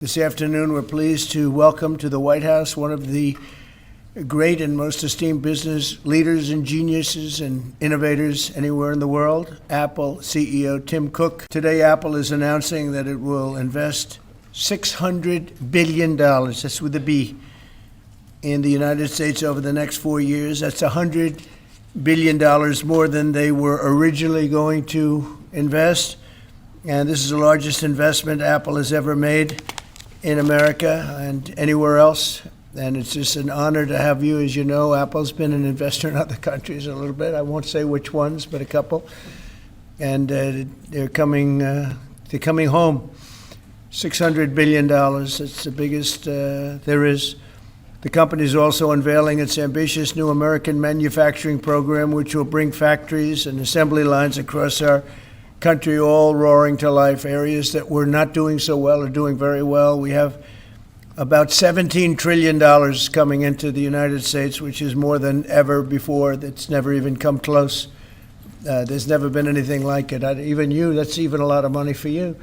This afternoon, we're pleased to welcome to the White House one of the great and most esteemed business leaders and geniuses and innovators anywhere in the world, Apple CEO Tim Cook. Today, Apple is announcing that it will invest $600 billion, that's with a B, in the United States over the next 4 years. That's $100 billion more than they were originally going to invest. And this is the largest investment Apple has ever made in America and anywhere else. And it's just an honor to have you. As you know, Apple's been an investor in other countries a little bit. I won't say which ones, but a couple. And they're coming home. $600 billion, it's the biggest there is. The company is also unveiling its ambitious new American manufacturing program, which will bring factories and assembly lines across our country all roaring to life. Areas that were not doing so well are doing very well. We have about $17 trillion coming into the United States, which is more than ever before. That's never even come close. There's never been anything like it. Even you, that's even a lot of money for you.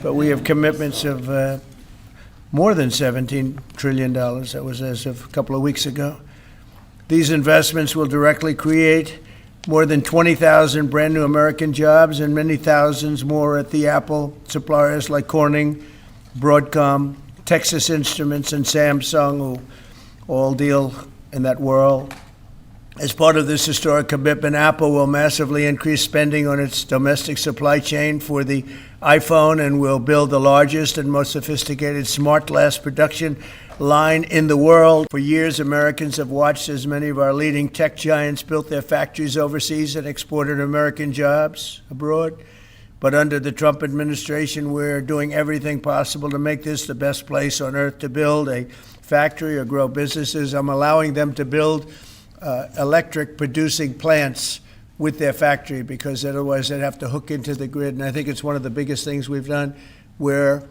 But we have commitments of more than $17 trillion. That was as of a couple of weeks ago. These investments will directly create more than 20,000 brand new American jobs and many thousands more at the Apple suppliers like Corning, Broadcom, Texas Instruments, and Samsung, who all deal in that world. As part of this historic commitment, Apple will massively increase spending on its domestic supply chain for the iPhone and will build the largest and most sophisticated smart glass production line in the world. For years, Americans have watched as many of our leading tech giants built their factories overseas and exported American jobs abroad. But under the Trump administration, we're doing everything possible to make this the best place on earth to build a factory or grow businesses. I'm allowing them to build electric producing plants with their factory, because otherwise they'd have to hook into the grid. And I think it's one of the biggest things we've done, where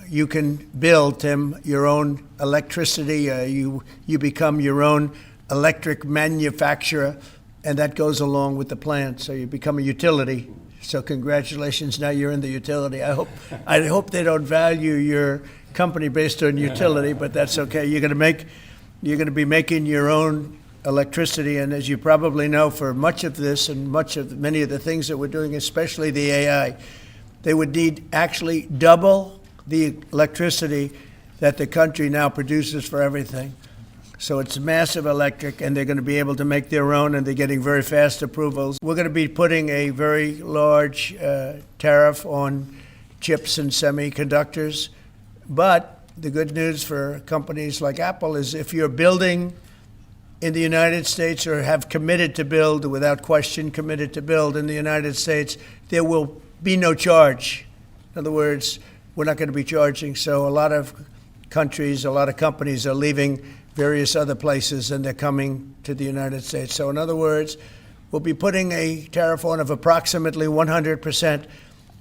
you can build, Tim, your own electricity. You become your own electric manufacturer, and that goes along with the plant. So you become a utility. So congratulations, now you're in the utility. I hope they don't value your company based on utility, but that's okay. You're going to be making your own electricity, and as you probably know, for much of this and many of the things that we're doing, especially the AI, they would need actually double the electricity that the country now produces for everything. So it's massive electric, and they're going to be able to make their own, and they're getting very fast approvals. We're going to be putting a very large tariff on chips and semiconductors. But the good news for companies like Apple is if you're building in the United States or have committed to build, without question committed to build in the United States, there will be no charge. In other words, we're not going to be charging. So a lot of countries, a lot of companies are leaving various other places and they're coming to the United States. So in other words, we'll be putting a tariff on of approximately 100%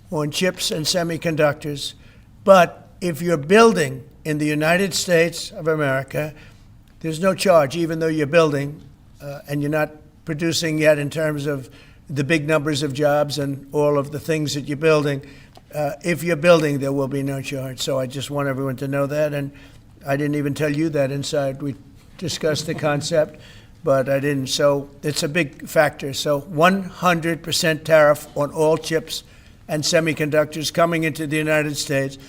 on chips and semiconductors. But if you're building in the United States of America, there's no charge, even though you're building and you're not producing yet in terms of the big numbers of jobs and all of the things that you're building. If you're building, there will be no charge. So I just want everyone to know that. And I didn't even tell you that inside. We discussed the concept, but I didn't. So it's a big factor. So 100% tariff on all chips and semiconductors coming into the United States.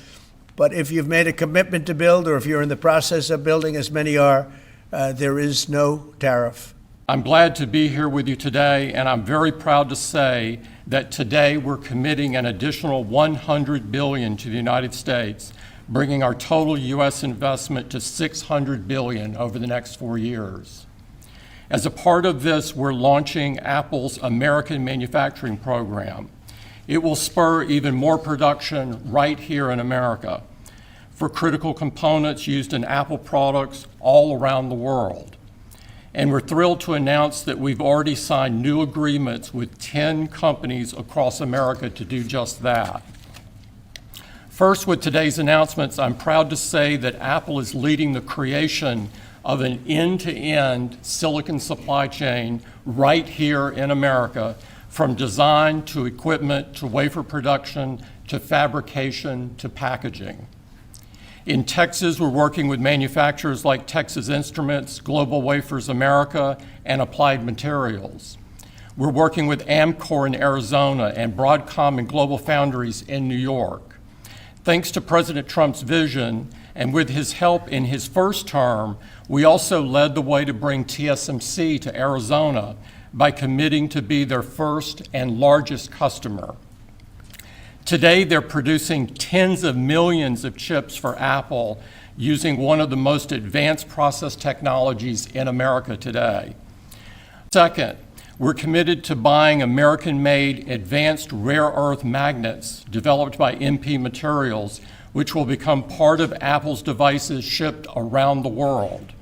But if you've made a commitment to build, or if you're in the process of building, as many are, there is no tariff. I'm glad to be here with you today, and I'm very proud to say that today we're committing an additional $100 billion to the United States, bringing our total U.S. investment to $600 billion over the next 4 years. As a part of this, we're launching Apple's American Manufacturing Program. It will spur even more production right here in America for critical components used in Apple products all around the world. And we're thrilled to announce that we've already signed new agreements with 10 companies across America to do just that. First, with today's announcements, I'm proud to say that Apple is leading the creation of an end-to-end silicon supply chain right here in America, from design to equipment to wafer production to fabrication to packaging. In Texas, we're working with manufacturers like Texas Instruments, Global Wafers America, and Applied Materials. We're working with Amcor in Arizona and Broadcom and Global Foundries in New York. Thanks to President Trump's vision, and with his help in his first term, we also led the way to bring TSMC to Arizona by committing to be their first and largest customer. Today, they're producing tens of millions of chips for Apple using one of the most advanced process technologies in America today. Second, we're committed to buying American-made advanced rare earth magnets developed by MP Materials, which will become part of Apple's devices shipped around the world.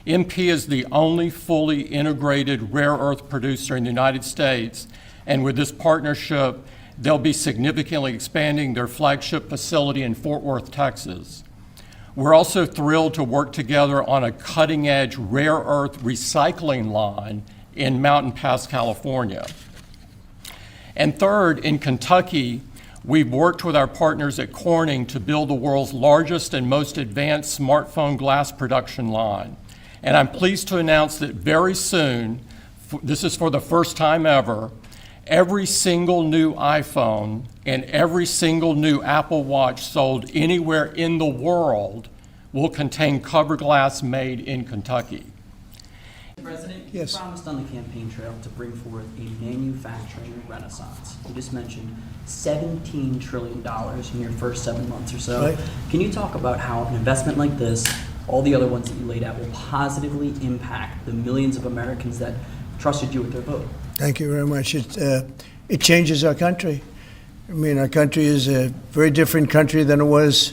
MP is the only fully integrated rare earth producer in the United States, and with this partnership, they'll be significantly expanding their flagship facility in Fort Worth, Texas. We're also thrilled to work together on a cutting-edge rare earth recycling line in Mountain Pass, California. And third, in Kentucky, we've worked with our partners at Corning to build the world's largest and most advanced smartphone glass production line. And I'm pleased to announce that very soon, this is for the first time ever, every single new iPhone and every single new Apple Watch sold anywhere in the world will contain cover glass made in Kentucky. President, yes. You promised on the campaign trail to bring forth a manufacturing renaissance. You just mentioned $17 trillion in your first 7 months or so. Right. Can you talk about how an investment like this, all the other ones that you laid out, will positively impact the millions of Americans that trusted you with their vote? Thank you very much. It changes our country. I mean, our country is a very different country than it was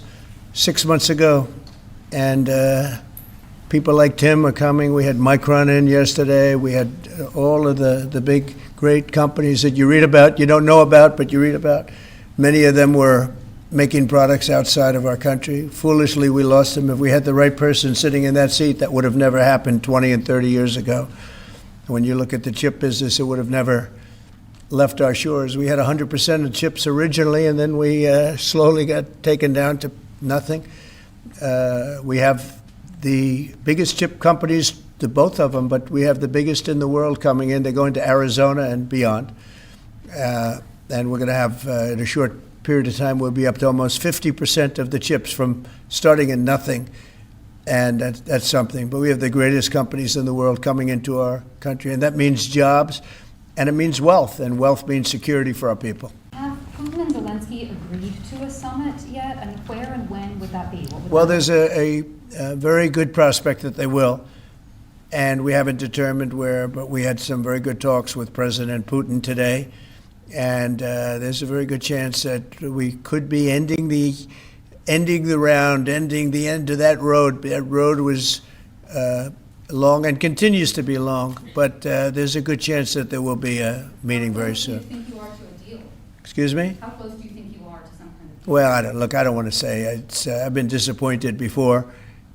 6 months ago. And people like Tim are coming. We had Micron in yesterday. We had all of the big, great companies that you read about, you don't know about, but you read about. Many of them were making products outside of our country. Foolishly, we lost them. If we had the right person sitting in that seat, that would have never happened 20 and 30 years ago. When you look at the chip business, it would have never left our shores. We had 100% of chips originally, and then we slowly got taken down to nothing. We have the biggest chip companies, the both of them, but we have the biggest in the world coming in. They're going to Arizona and beyond. And we're going to have, in a short period of time, we'll be up to almost 50% of the chips from starting in nothing. And that's something. But we have the greatest companies in the world coming into our country, and that means jobs, and it means wealth, and wealth means security for our people. Have Putin and Zelensky agreed to a summit yet? And where and when would that be? Well, there's a very good prospect that they will, and we haven't determined where, but we had some very good talks with President Putin today, and there's a very good chance that we could be ending the end of that road. That road was long and continues to be long, but there's a good chance that there will be a meeting very soon. How close do you think you are to a deal? Excuse me? How close do you think you are to some kind of deal? Well, I don't want to say. I've been disappointed before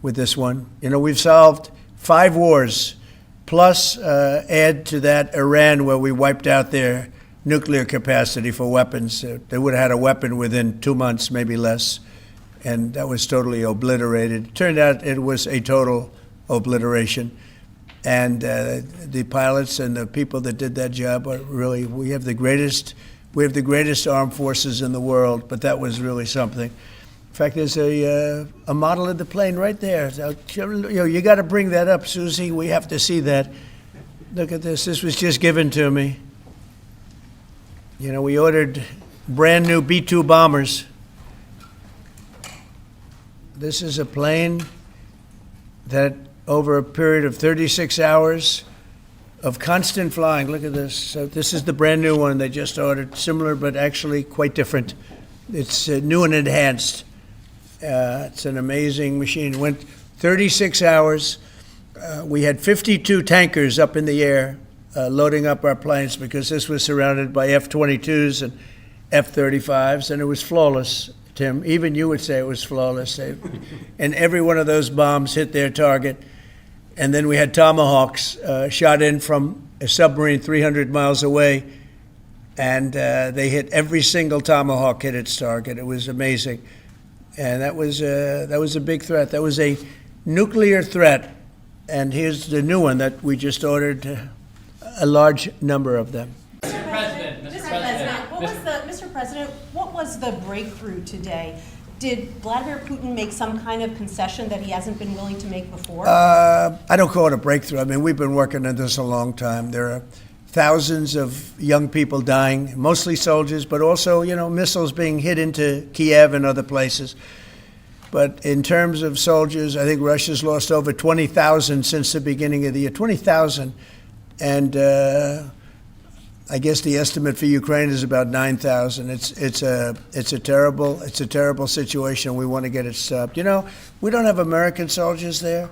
with this one. You know, we've solved 5 wars, plus add to that Iran, where we wiped out their nuclear capacity for weapons. They would have had a weapon within 2 months, maybe less. And that was totally obliterated. It turned out it was a total obliteration. And the pilots and the people that did that job are really, we have the greatest armed forces in the world, but that was really something. In fact, there's a model of the plane right there. So, you got to bring that up, Susie. We have to see that. Look at this. This was just given to me. You know, we ordered brand new B-2 bombers. This is a plane that over a period of 36 hours of constant flying, look at this. So this is the brand new one they just ordered, similar but actually quite different. It's new and enhanced. It's an amazing machine. It went 36 hours. We had 52 tankers up in the air loading up our planes because this was surrounded by F-22s and F-35s, and it was flawless. Tim, even you would say it was flawless. And every one of those bombs hit their target. And then we had Tomahawks shot in from a submarine 300 miles away, and they hit every single Tomahawk hit its target. It was amazing. And that was a big threat. That was a nuclear threat. And here's the new one that we just ordered, a large number of them. Mr. President, what was the breakthrough today? Did Vladimir Putin make some kind of concession that he hasn't been willing to make before? I don't call it a breakthrough. I mean, we've been working on this a long time. There are thousands of young people dying, mostly soldiers, but also, missiles being hit into Kiev and other places. But in terms of soldiers, I think Russia's lost over 20,000 since the beginning of the year. 20,000. And I guess the estimate for Ukraine is about 9,000. It's a terrible situation. We want to get it stopped. We don't have American soldiers there,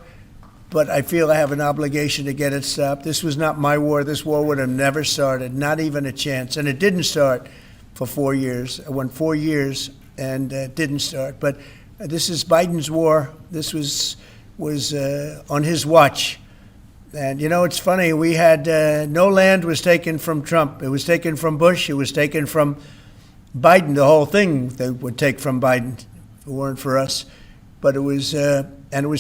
but I feel I have an obligation to get it stopped. This was not my war. This war would have never started, not even a chance. And it didn't start for 4 years. It went 4 years and didn't start. But this is Biden's war. This was on his watch. And, it's funny, we had no land was taken from Trump. It was taken from Bush. It was taken from Biden. The whole thing they would take from Biden if it weren't for us. But it was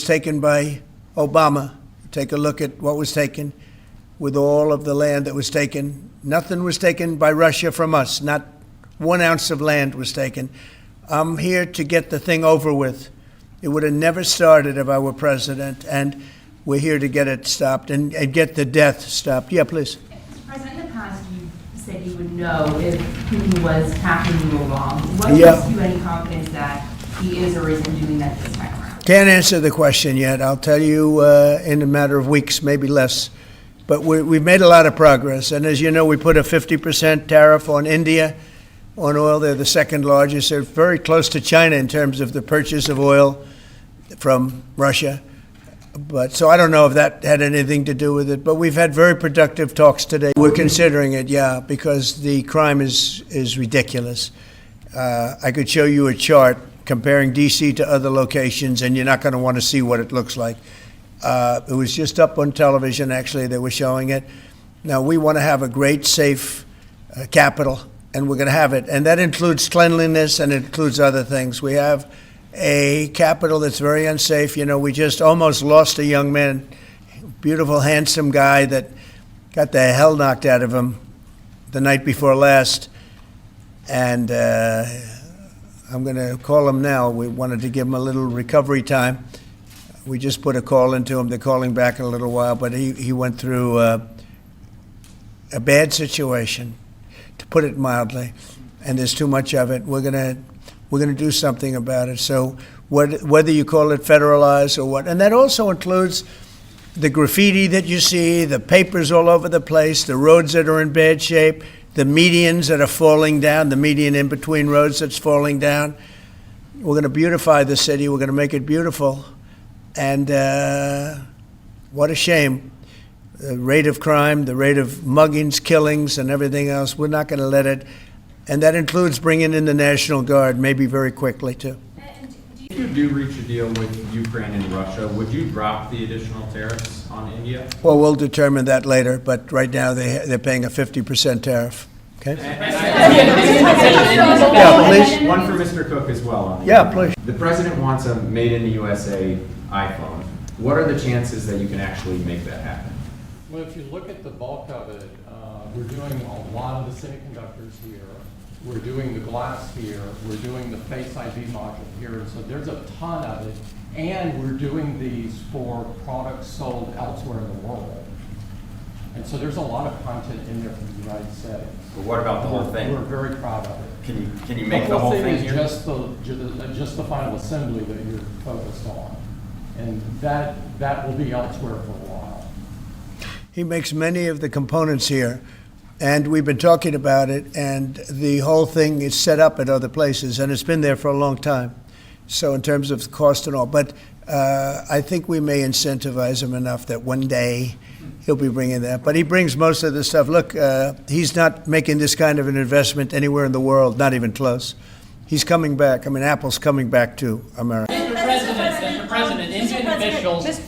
taken by Obama. Take a look at what was taken with all of the land that was taken. Nothing was taken by Russia from us. Not 1 ounce of land was taken. I'm here to get the thing over with. It would have never started if I were president. And we're here to get it stopped and get the death stopped. Yeah, please. Mr. President, in the past, you said you would know if Putin was tackling you wrong. What gives you any confidence that he is or isn't doing that this time around? Can't answer the question yet. I'll tell you in a matter of weeks, maybe less. But we've made a lot of progress. And as you know, we put a 50% tariff on India on oil. They're the second largest. They're very close to China in terms of the purchase of oil from Russia. But so I don't know if that had anything to do with it. But we've had very productive talks today. We're considering it, yeah, because the crime is ridiculous. I could show you a chart comparing D.C. to other locations, and you're not going to want to see what it looks like. It was just up on television, actually. They were showing it. Now, we want to have a great, safe capital, and we're going to have it. And that includes cleanliness, and it includes other things. We have a capital that's very unsafe. We just almost lost a young man, beautiful, handsome guy that got the hell knocked out of him the night before last. And I'm going to call him now. We wanted to give him a little recovery time. We just put a call into him. They're calling back in a little while, but he went through a bad situation, to put it mildly, and there's too much of it. We're going to do something about it. So whether you call it federalized or what, and that also includes the graffiti that you see, the papers all over the place, the roads that are in bad shape, the medians that are falling down, the median in between roads that's falling down. We're going to beautify the city. We're going to make it beautiful. And what a shame. The rate of crime, the rate of muggings, killings, and everything else, we're not going to let it. And that includes bringing in the National Guard, maybe very quickly, too. If you do reach a deal with Ukraine and Russia, would you drop the additional tariffs on India? Well, we'll determine that later, but right now they're paying a 50% tariff. Okay? Yeah, please. One for Mr. Cook as well. On the Yeah, please. The president wants a made in the USA iPhone. What are the chances that you can actually make that happen? Well, if you look at the bulk of it, we're doing a lot of the semiconductors here. We're doing the glass here. We're doing the Face ID module here. So there's a ton of it. And we're doing these for products sold elsewhere in the world. And so there's a lot of content in there from the United States. But what about the whole thing? We're very proud of it. Can you make the whole thing here? Is just the final assembly that you're focused on. And that will be elsewhere for a while. He makes many of the components here. And we've been talking about it, and the whole thing is set up at other places, and it's been there for a long time. So in terms of cost and all, but I think we may incentivize him enough that one day he'll be bringing that. But he brings most of the stuff. Look, he's not making this kind of an investment anywhere in the world, not even close. He's coming back. I mean, Apple's coming back to America.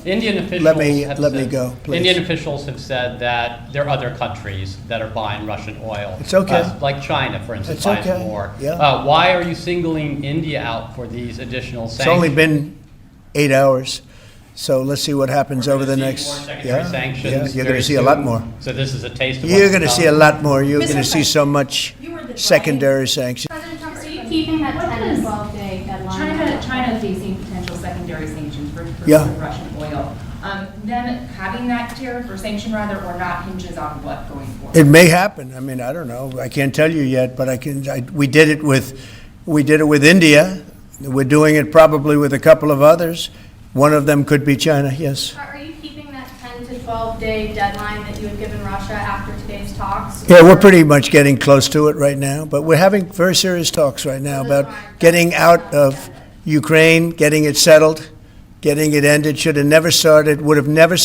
Indian officials Let me have go, please. Indian officials have said that there are other countries that are buying Russian oil. It's okay. Like China, for instance, It's buys okay. more. Yeah. Why are you singling India out for these additional It's sanctions? only been 8 hours, so let's see what happens We're over the gonna next. see more secondary sanctions You're going very to see a lot soon. more. So this is a taste of You're what's going to to see a come. lot more. You're Mr. going to see so much secondary sanctions. President Trump, are you keeping that 10 to 12 day deadline? China facing potential secondary sanctions for Yeah. Russian oil. Them having that tariff or sanction rather or not hinges on what going forward? It may happen. I mean, I don't know. I can't tell you yet, but we did it with India. We're doing it probably with a couple of others. One of them could be China, yes. Are you keeping that 10 to 12 day deadline that you had given Russia after today's talks? Yeah, we're pretty much getting close to it right now, but we're having very serious talks right now about getting out of Ukraine, getting it settled, getting it ended. Should have never started, would have never.